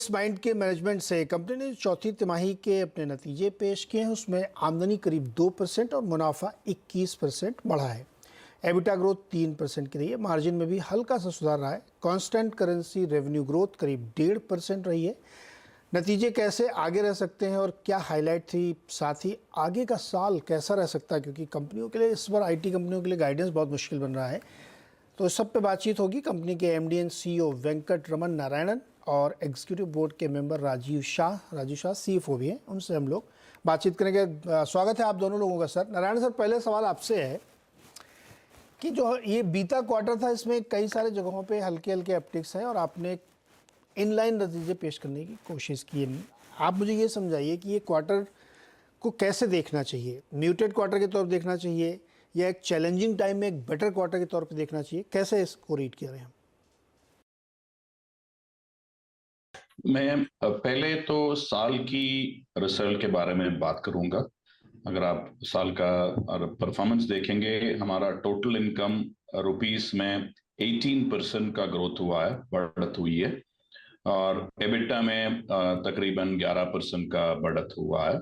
इस माइंड के मैनेजमेंट से कंपनी ने चौथी तिमाही के अपने नतीजे पेश किए हैं। उसमें आमदनी करीब 2% और मुनाफा 21% बढ़ा है। एबिटा ग्रोथ 3% की रही है। मार्जिन में भी हल्का सा सुधार रहा है। कांस्टेंट करेंसी रेवेन्यू ग्रोथ करीब 1.5% रही है। नतीजे कैसे आगे रह सकते हैं और क्या हाईलाइट थी, साथ ही आगे का साल कैसा रह सकता है, क्योंकि कंपनियों के लिए इस बार आईटी कंपनियों के लिए गाइडेंस बहुत मुश्किल बन रहा है। तो इस सब पे बातचीत होगी कंपनी के MD and CEO Venkat Raman Narayanan और एग्जीक्यूटिव बोर्ड के मेंबर राजीव शाह सीएफओ भी हैं, उनसे हम लोग बातचीत करेंगे। स्वागत है आप दोनों लोगों का। सर नारायण सर, पहले सवाल आपसे है कि जो ये बीता क्वार्टर था, इसमें कई सारे जगहों पे हल्के हल्के अपटिक्स हैं और आपने इनलाइन नतीजे पेश करने की कोशिश की है। आप मुझे ये समझाइए कि ये क्वार्टर को कैसे देखना चाहिए? म्यूटेड क्वार्टर के तौर पर देखना चाहिए या एक चैलेंजिंग टाइम में एक बेटर क्वार्टर के तौर पे देखना चाहिए? कैसे इसको रीड किया रहे हैं? मैं पहले तो साल की रिजल्ट के बारे में बात करूंगा। अगर आप साल का परफॉर्मेंस देखेंगे, हमारा टोटल इनकम रुपीस में 18% का ग्रोथ हुआ है, बढ़त हुई है, और एबिटा में तकरीबन 11% का बढ़त हुआ है।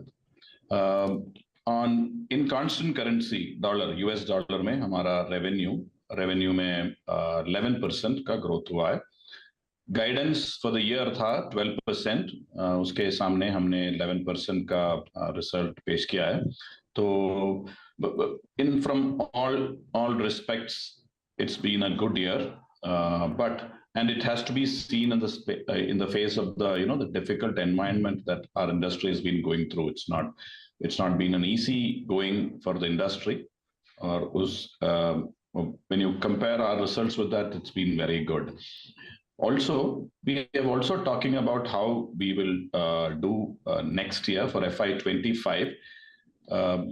On in constant currency dollar, US dollar में हमारा रेवेन्यू में 11% का ग्रोथ हुआ है। गाइडेंस फॉर द ईयर था 12%, उसके सामने हमने 11% का रिजल्ट पेश किया है। तो in from all respects it's been a good year, but and it has to be seen in the face of the difficult environment that our industry has been going through. It's not been an easy going for the industry, or when you compare our results with that, it's been very good. Also, we have also talking about how we will do next year for FY25.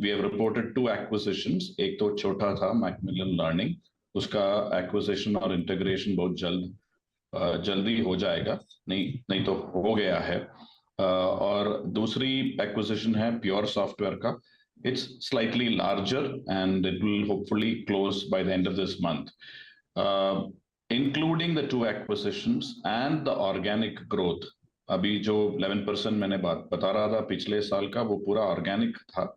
We have reported 2 acquisitions. एक तो छोटा था Macmillan Learning, उसका acquisition और integration बहुत जल्दी हो जाएगा, नहीं तो हो गया है। और दूसरी एक्विजिशन है प्योर सॉफ्टवेयर का। It's slightly larger and it will hopefully close by the end of this month. Including the 2 acquisitions and the organic growth, अभी जो 11% मैंने बता रहा था पिछले साल का, वो पूरा ऑर्गेनिक था।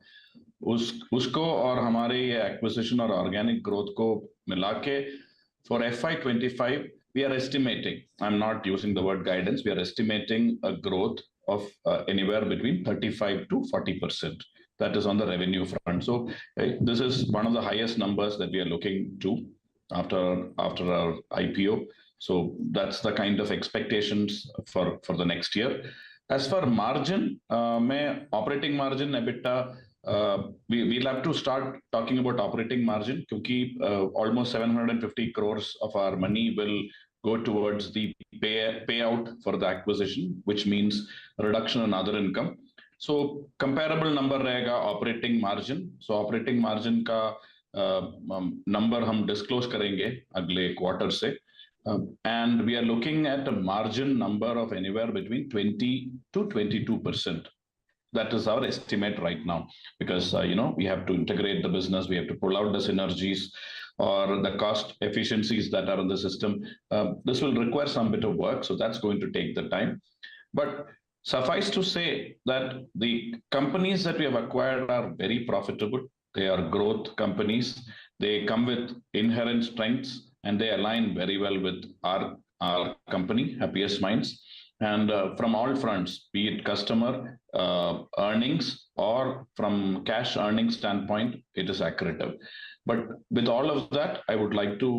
उसको और हमारे ये एक्विजिशन और ऑर्गेनिक ग्रोथ को मिला के for FY25, we are estimating, I'm not using the word guidance, we are estimating a growth of anywhere between 35 to 40%. That is on the revenue front. So this is one of the highest numbers that we are looking to after our IPO. So that's the kind of expectations for the next year. As for margin, operating margin, EBITDA, we'll have to start talking about operating margin, क्योंकि almost 750 crores of our money will go towards the payout for the acquisition, which means reduction in other income. So comparable number रहेगा operating margin. So operating margin का number हम disclose करेंगे अगले quarter से, and we are looking at a margin number of anywhere between 20 to 22%. That is our estimate right now, because we have to integrate the business, we have to pull out the synergies or the cost efficiencies that are in the system. This will require some bit of work, so that's going to take the time. But suffice to say that the companies that we have acquired are very profitable. They are growth companies. They come with inherent strengths and they align very well with our company, Happiest Minds. And from all fronts, be it customer earnings or from cash earnings standpoint, it is accretive. But with all of that, I would like to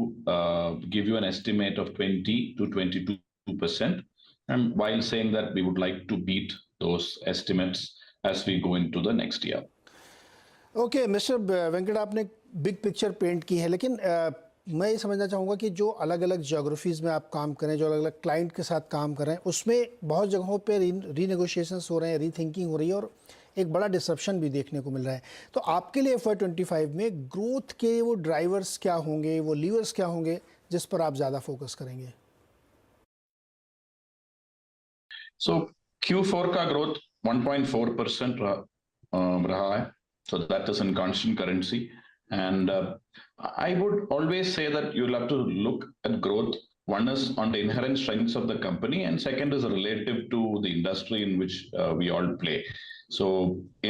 give you an estimate of 20 to 22%, and while saying that we would like to beat those estimates as we go into the next year. Okay, mister Venkat, आपने big picture paint की है, लेकिन मैं ये समझना चाहूँगा कि जो अलग अलग ज्योग्राफीज़ में आप काम करें, जो अलग अलग क्लाइंट के साथ काम कर रहे हैं, उसमें बहुत जगहों पे रीनेगोशिएशंस हो रहे हैं, रीथिंकिंग हो रही है और एक बड़ा डिसरप्शन भी देखने को मिल रहा है। तो आपके लिए FY25 में ग्रोथ के वो ड्राइवर्स क्या होंगे, वो लीवर्स क्या होंगे जिस पर आप ज़्यादा फोकस करेंगे? So Q4 का ग्रोथ 1.4% रहा है, so that is in constant currency. And I would always say that you'll have to look at growth one is on the inherent strengths of the company, and second is relative to the industry in which we all play. So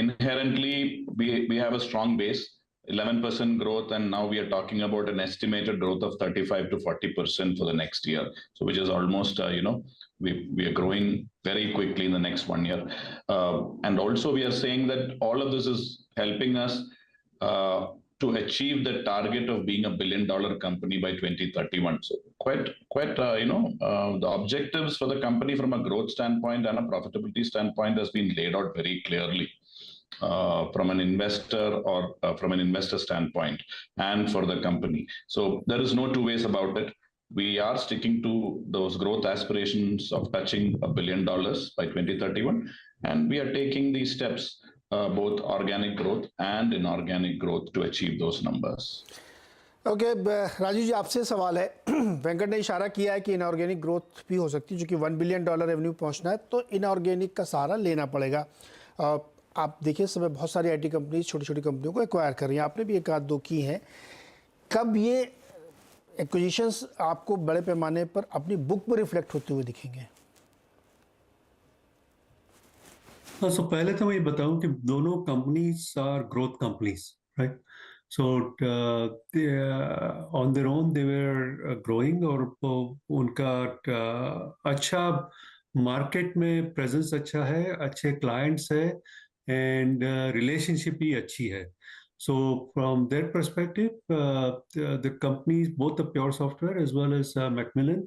inherently, we have a strong base, 11% growth, and now we are talking about an estimated growth of 35 to 40% for the next year. So which is almost, we are growing very quickly in the next 1 year. And also we are saying that all of this is helping us to achieve the target of being $1 billion company by 2031. So quite the objectives for the company from a growth standpoint and a profitability standpoint has been laid out very clearly from an investor or from an investor standpoint and for the company. So there is no two ways about it. We are sticking to those growth aspirations of touching $1 billion by 2031, and we are taking these steps, both organic growth and inorganic growth, to achieve those numbers. Okay Rajiv ji, आपसे सवाल है। वेंकट ने इशारा किया है कि inorganic growth भी हो सकती है, जो कि $1 बिलियन रेवेन्यू पहुंचना है तो इनऑर्गेनिक का सहारा लेना पड़ेगा। आप देखिए, समय बहुत सारी आईटी कंपनी छोटी छोटी कंपनियों को एक्वायर कर रही हैं, आपने भी एक आध दो की हैं। कब ये एक्विजिशंस आपको बड़े पैमाने पर अपनी बुक पर रिफ्लेक्ट होते हुए दिखेंगे? So पहले तो मैं ये बताऊं कि दोनों companies are growth companies, right? So on their own they were growing, और उनका अच्छा मार्केट में प्रेजेंस अच्छा है, अच्छे क्लाइंट्स है, एंड रिलेशनशिप भी अच्छी है. So from that perspective, the companies, both the Pure Software as well as Macmillan,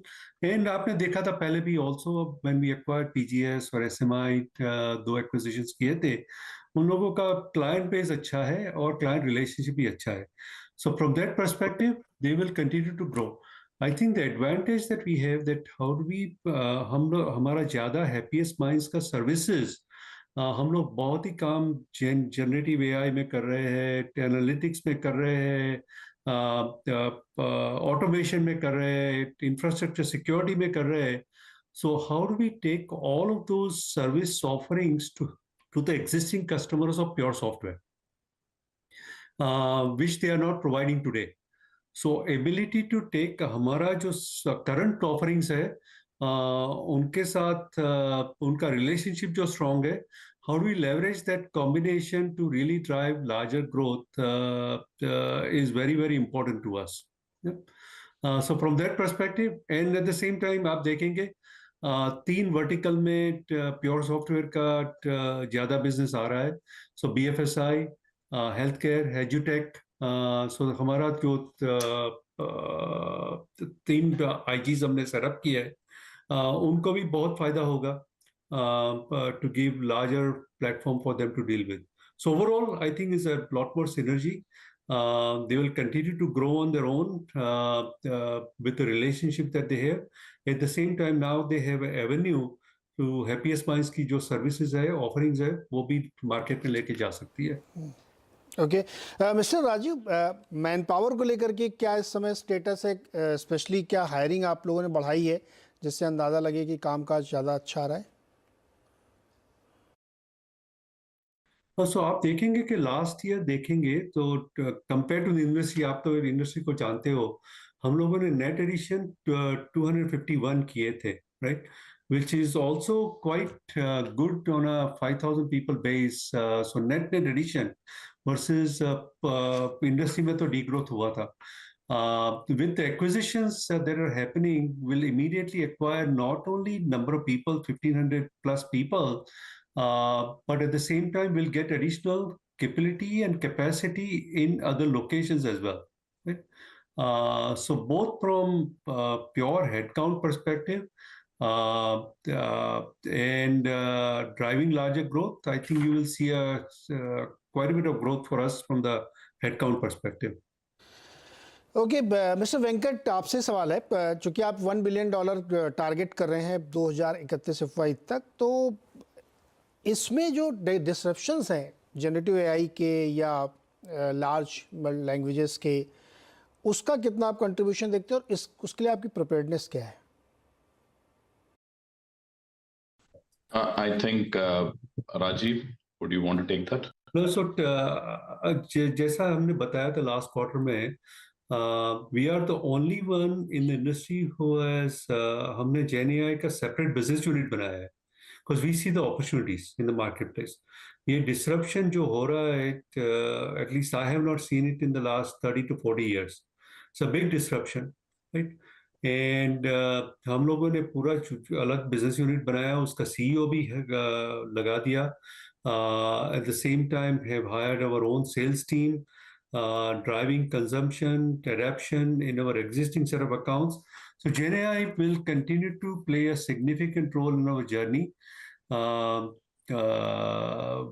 and आपने देखा था पहले भी also when we acquired PGS और SMI, दो acquisitions किए थे, उन लोगों का client base अच्छा है और client relationship भी अच्छा है. So from that perspective, they will continue to grow. I think the advantage that we have, that how do we हमारा ज़्यादा Happiest Minds का services, हम लोग बहुत ही काम जनरेटिव एआई में कर रहे हैं, एनालिटिक्स में कर रहे हैं, ऑटोमेशन में कर रहे हैं, इंफ्रास्ट्रक्चर सिक्योरिटी में कर रहे हैं. So how do we take all of those service offerings to the existing customers of pure software, which they are not providing today. So ability to take हमारा जो करंट ऑफरिंग्स है, उनके साथ उनका रिलेशनशिप जो स्ट्रॉन्ग है, how do we leverage that combination to really drive larger growth is very, very important to us. So from that perspective, and at the same time, आप देखेंगे 3 वर्टिकल में pure software का ज़्यादा business आ रहा है. सो BFSI, health care, एजुटेक. सो हमारा जो 3 IGs हमने सेटअप किया है, उनको भी बहुत फायदा होगा to give larger platform for them to deal with. So overall, I think is a lot more synergy. They will continue to grow on their own with the relationship that they have. At the same time, now they have an avenue to Happiest Minds की जो services है, offerings है, वो भी market में लेके जा सकती है. Okay, mister Rajiv, manpower को लेकर के क्या इस समय स्टेटस है? स्पेशली क्या हायरिंग आप लोगों ने बढ़ाई है, जिससे अंदाज़ा लगे कि कामकाज ज़्यादा अच्छा आ रहा है? सो आप देखेंगे कि लास्ट ईयर देखेंगे तो कंपेयर टू द इंडस्ट्री, आप तो इंडस्ट्री को जानते हो, हम लोगों ने नेट एडिशन 251 किए थे, right? Which is also quite good on a 5,000 people base. So net addition versus industry में तो डीग्रोथ हुआ था. With the acquisitions that are happening, will immediately acquire not only number of people, 1,500 plus people, but at the same time we'll get additional capability and capacity in other locations as well, right? So both from pure headcount perspective and driving larger growth, I think you will see quite a bit of growth for us from the headcount perspective. Okay, mister Venkat, आपसे सवाल है, चूँकि आप $1 billion target कर रहे हैं 2031 FY तक, तो इसमें जो डिसरप्शंस हैं जनरेटिव एआई के या लार्ज लैंग्वेजेस के, उसका कितना आप कंट्रीब्यूशन देखते हैं और उसके लिए आपकी प्रिपेयर्डनेस क्या है? I think Rajiv, would you want to take that? No, so जैसा हमने बताया था लास्ट क्वार्टर में, We are the only one in the industry who has हमने GenAI का separate business unit बनाया है because we see the opportunities in the marketplace. ये disruption जो हो रहा है, at least I have not seen it in the last 30 to 40 years. It's a big disruption, right? And हम लोगों ने पूरा अलग business unit बनाया, उसका CEO भी लगा दिया. At the same time, have hired our own sales team, driving consumption, adoption in our existing set of accounts. So GenAI will continue to play a significant role in our journey.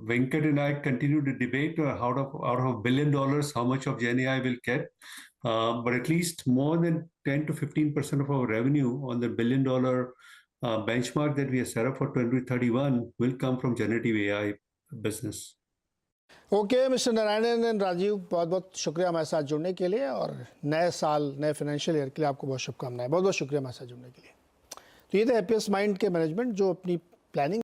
Venkat and I continue to debate out of $1 billion, how much of GenAI will get. But at least more than 10 to 15% of our revenue on the $1 billion benchmark that we have set up for 2031 will come from generative AI business. Okay mister Narayanan and Rajiv, बहुत बहुत शुक्रिया हमारे साथ जुड़ने के लिए, और नए साल नए फाइनेंशियल ईयर के लिए आपको बहुत शुभकामनाएं। बहुत बहुत शुक्रिया हमारे साथ जुड़ने के लिए। तो ये थे हैप्पीएस्ट माइंड के मैनेजमेंट जो अपनी प्लानिंग